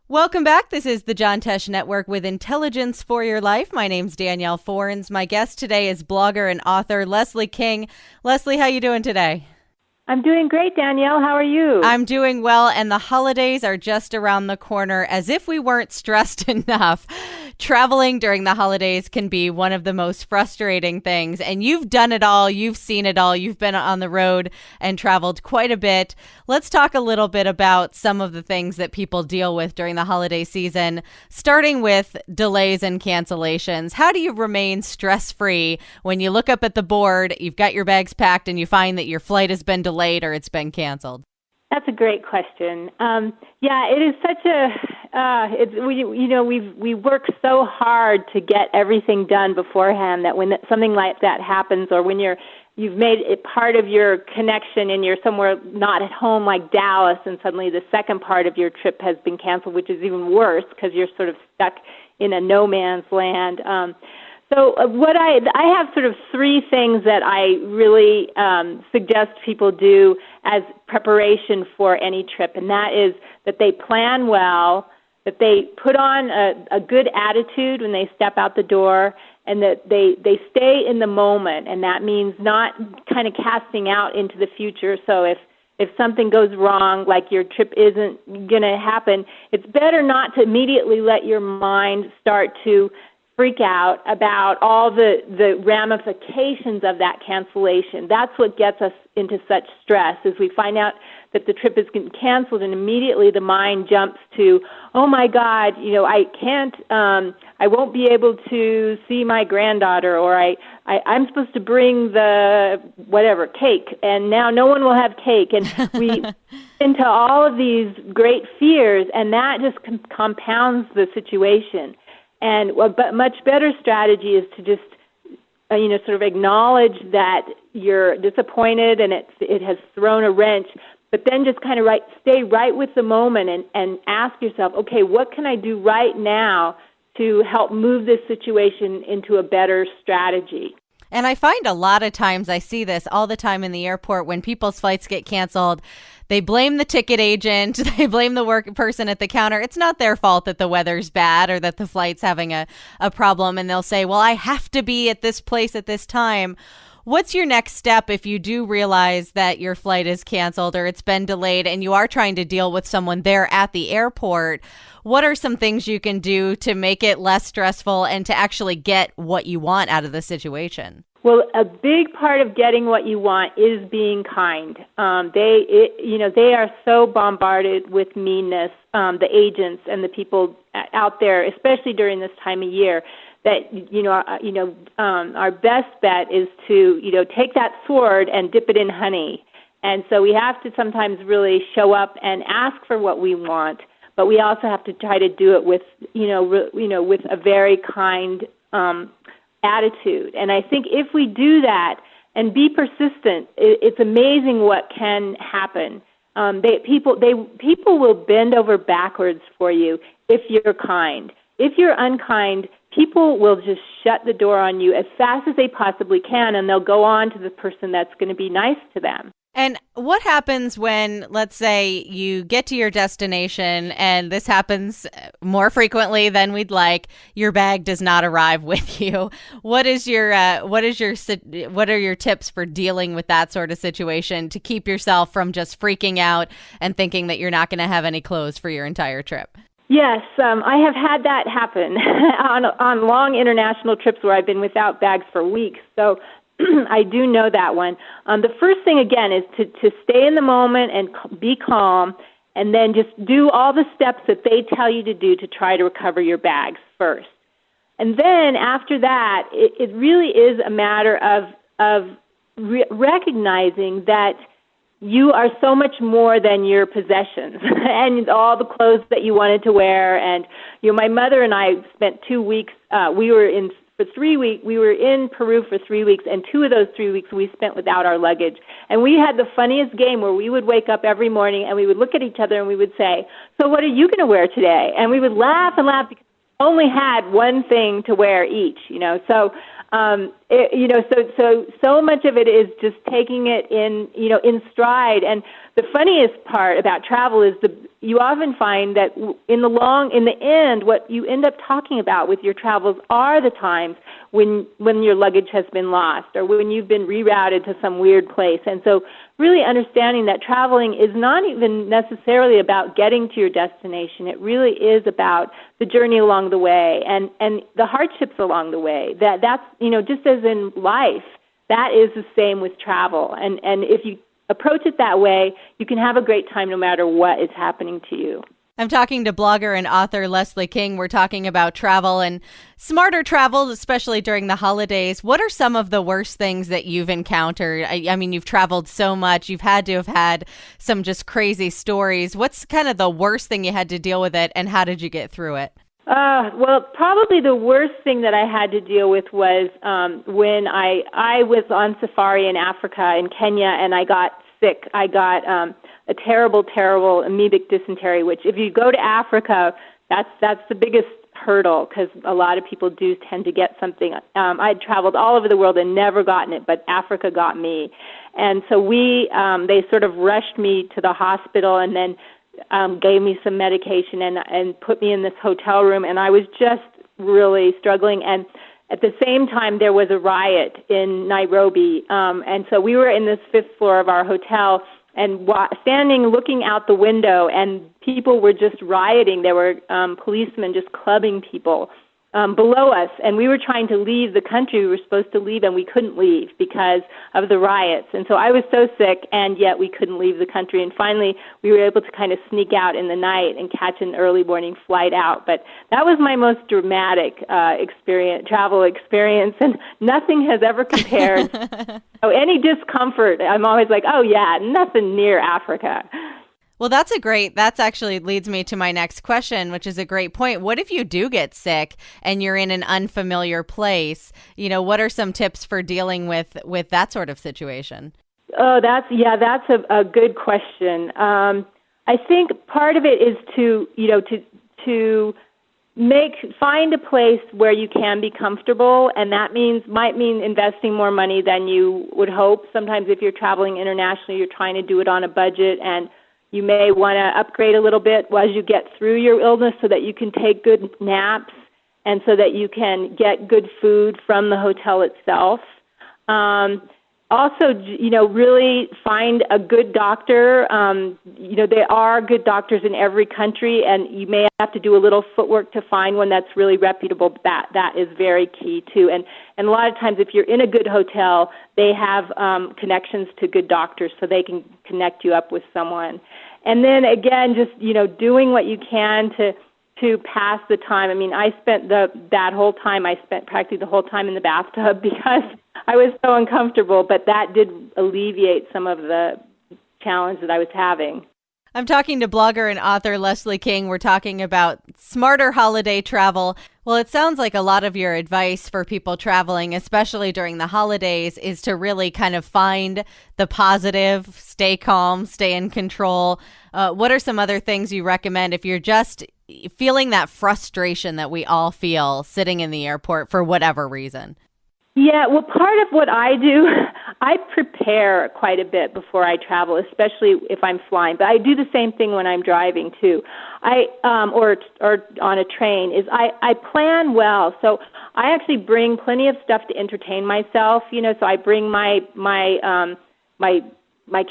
Welcome back. This is the John Tesh Network with Intelligence for Your Life. My name's Danielle Forens. My guest today is blogger and author Leslie King. Leslie, how you doing today? I'm doing great, Danielle. How are you? I'm doing well, and the holidays are just around the corner. As if we weren't stressed enough, traveling during the holidays can be one of the most frustrating things. And you've done it all. You've seen it all. You've been on the road and traveled quite a bit. Let's talk a little bit about some of the things that people deal with during the holiday season, starting with delays and cancellations. How do you remain stress-free when you look up at the board, you've got your bags packed, and you find that your flight has been delayed or it's been canceled? That's a great question. Yeah, it is such we work so hard to get everything done beforehand that when something like that happens, or when you've made it part of your connection and you're somewhere not at home like Dallas, and suddenly the second part of your trip has been canceled, which is even worse because you're sort of stuck in a no man's land. So what I have sort of three things that I really suggest people do as preparation for any trip, and that is that they plan well, that they put on a good attitude when they step out the door, and that they stay in the moment, and that means not kind of casting out into the future. So if something goes wrong, like your trip isn't going to happen, it's better not to immediately let your mind start to freak out about all the ramifications of that cancellation. That's what gets us into such stress, is we find out that the trip is getting canceled, and immediately the mind jumps to, oh my God, I can't, I won't be able to see my granddaughter, or I'm supposed to bring the whatever cake, and now no one will have cake, and we into all of these great fears, and that just compounds the situation. And a much better strategy is to just, sort of acknowledge that you're disappointed and it has thrown a wrench, but then just kind of stay right with the moment and ask yourself, okay, what can I do right now to help move this situation into a better strategy? And I find a lot of times, I see this all the time in the airport, when people's flights get canceled, they blame the ticket agent, they blame the work person at the counter. It's not their fault that the weather's bad or that the flight's having a problem. And they'll say, well, I have to be at this place at this time. What's your next step if you do realize that your flight is canceled or it's been delayed and you are trying to deal with someone there at the airport? What are some things you can do to make it less stressful and to actually get what you want out of the situation? Well, a big part of getting what you want is being kind. They are so bombarded with meanness, the agents and the people out there, especially during this time of year, that our best bet is to take that sword and dip it in honey. And so we have to sometimes really show up and ask for what we want, but we also have to try to do it with with a very kind attitude. And I think if we do that and be persistent, it's amazing what can happen. People will bend over backwards for you if you're kind. If you're unkind, people will just shut the door on you as fast as they possibly can, and they'll go on to the person that's going to be nice to them. And what happens when, let's say, you get to your destination, and this happens more frequently than we'd like, your bag does not arrive with you? What are your tips for dealing with that sort of situation to keep yourself from just freaking out and thinking that you're not going to have any clothes for your entire trip? Yes, I have had that happen on long international trips where I've been without bags for weeks. So I do know that one. The first thing, again, is to stay in the moment and be calm, and then just do all the steps that they tell you to do to try to recover your bags first. And then after that, it really is a matter of recognizing that you are so much more than your possessions and all the clothes that you wanted to wear. And my mother and I spent 2 weeks. We were in Peru for 3 weeks, and 2 of those 3 weeks we spent without our luggage. And we had the funniest game where we would wake up every morning and we would look at each other and we would say, "So what are you going to wear today?" And we would laugh and laugh because we only had one thing to wear each. So So much of it is just taking it in stride. And the funniest part about travel is you often find that in the end, what you end up talking about with your travels are the times when your luggage has been lost or when you've been rerouted to some weird place. And so really understanding that traveling is not even necessarily about getting to your destination. It really is about the journey along the way and the hardships along the way. That's just as in life, that is the same with travel. And if you approach it that way, you can have a great time no matter what is happening to you. I'm talking to blogger and author Leslie King. We're talking about travel and smarter travel, especially during the holidays. What are some of the worst things that you've encountered? I mean, you've traveled so much. You've had to have had some just crazy stories. What's kind of the worst thing you had to deal with it, and how did you get through it? Well, probably the worst thing that I had to deal with was when I was on safari in Africa, in Kenya, and I got sick. I got a terrible amoebic dysentery, which if you go to Africa, that's the biggest hurdle because a lot of people do tend to get something. I'd traveled all over the world and never gotten it, but Africa got me. And so they sort of rushed me to the hospital and then gave me some medication and put me in this hotel room, and I was just really struggling. And at the same time, there was a riot in Nairobi, and so we were in this fifth floor of our hotel and standing looking out the window, and people were just rioting. There were policemen just clubbing people below us, and we were trying to leave the country we were supposed to leave, and we couldn't leave because of the riots. And so I was so sick, and yet we couldn't leave the country. And finally, we were able to kind of sneak out in the night and catch an early morning flight out. But that was my most dramatic travel experience, and nothing has ever compared. So any discomfort, I'm always like, oh yeah, nothing near Africa. Well, that's actually leads me to my next question, which is a great point. What if you do get sick and you're in an unfamiliar place? What are some tips for dealing with that sort of situation? Oh, that's a good question. I think part of it is to find a place where you can be comfortable, and that might mean investing more money than you would hope. Sometimes if you're traveling internationally, you're trying to do it on a budget, and you may want to upgrade a little bit as you get through your illness so that you can take good naps and so that you can get good food from the hotel itself. Also, really find a good doctor. There are good doctors in every country, and you may have to do a little footwork to find one that's really reputable. That is very key, too. And a lot of times if you're in a good hotel, they have connections to good doctors so they can connect you up with someone. And then, again, just, doing what you can to pass the time. I mean, I spent practically the whole time in the bathtub because I was so uncomfortable, but that did alleviate some of the challenge that I was having. I'm talking to blogger and author Leslie King. We're talking about smarter holiday travel. Well, it sounds like a lot of your advice for people traveling, especially during the holidays, is to really kind of find the positive, stay calm, stay in control. What are some other things you recommend if you're just feeling that frustration that we all feel sitting in the airport for whatever reason? Yeah, well, part of what I do, I prepare quite a bit before I travel, especially if I'm flying. But I do the same thing when I'm driving too. Or on a train. I plan well. So I actually bring plenty of stuff to entertain myself. So I bring my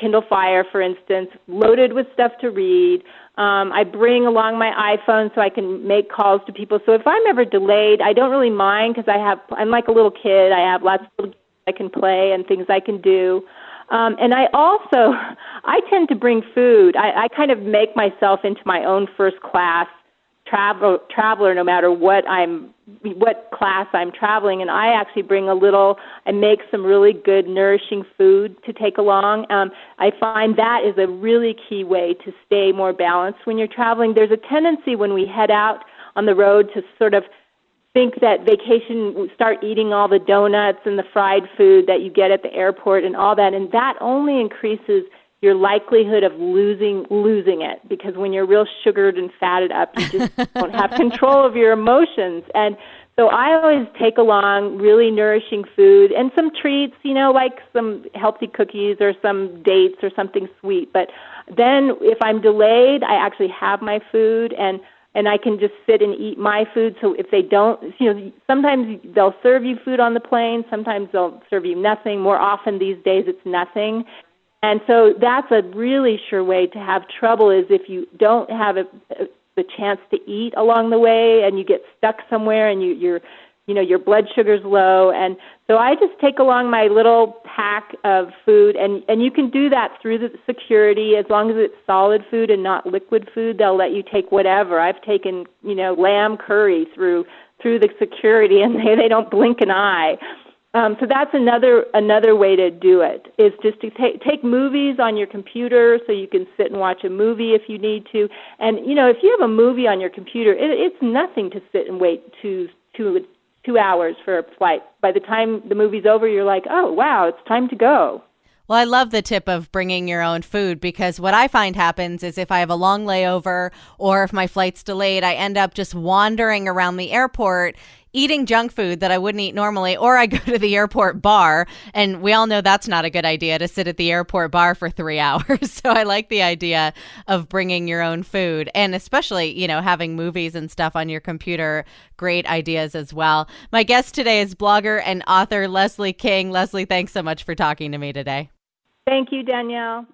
Kindle Fire, for instance, loaded with stuff to read. I bring along my iPhone so I can make calls to people. So if I'm ever delayed, I don't really mind because I'm like a little kid. I have lots of little games I can play and things I can do. And I tend to bring food. I kind of make myself into my own first class traveler no matter what class I'm traveling, and I actually bring I make some really good nourishing food to take along. I find that is a really key way to stay more balanced when you're traveling. There's a tendency when we head out on the road to sort of think that vacation, start eating all the donuts and the fried food that you get at the airport and all that, and that only increases your likelihood of losing it, because when you're real sugared and fatted up, you just don't have control of your emotions. And So I always take along really nourishing food and some treats, like some healthy cookies or some dates or something sweet. But then if I'm delayed, I actually have my food and I can just sit and eat my food. So if they don't, sometimes they'll serve you food on the plane. Sometimes they'll serve you nothing. More often these days it's nothing. And so that's a really sure way to have trouble is if you don't have the chance to eat along the way and you get stuck somewhere and your blood sugar's low. And so I just take along my little pack of food, and you can do that through the security as long as it's solid food and not liquid food. They'll let you take whatever. I've taken, lamb curry through the security, and they don't blink an eye. So that's another way to do it, is just to take movies on your computer so you can sit and watch a movie if you need to. And, if you have a movie on your computer, it's nothing to sit and wait 2 hours for a flight. By the time the movie's over, you're like, oh, wow, it's time to go. Well, I love the tip of bringing your own food, because what I find happens is if I have a long layover or if my flight's delayed, I end up just wandering around the airport eating junk food that I wouldn't eat normally, or I go to the airport bar, and we all know that's not a good idea to sit at the airport bar for 3 hours. So I like the idea of bringing your own food, and especially, having movies and stuff on your computer. Great ideas as well. My guest today is blogger and author Leslie King. Leslie, thanks so much for talking to me today. Thank you, Danielle.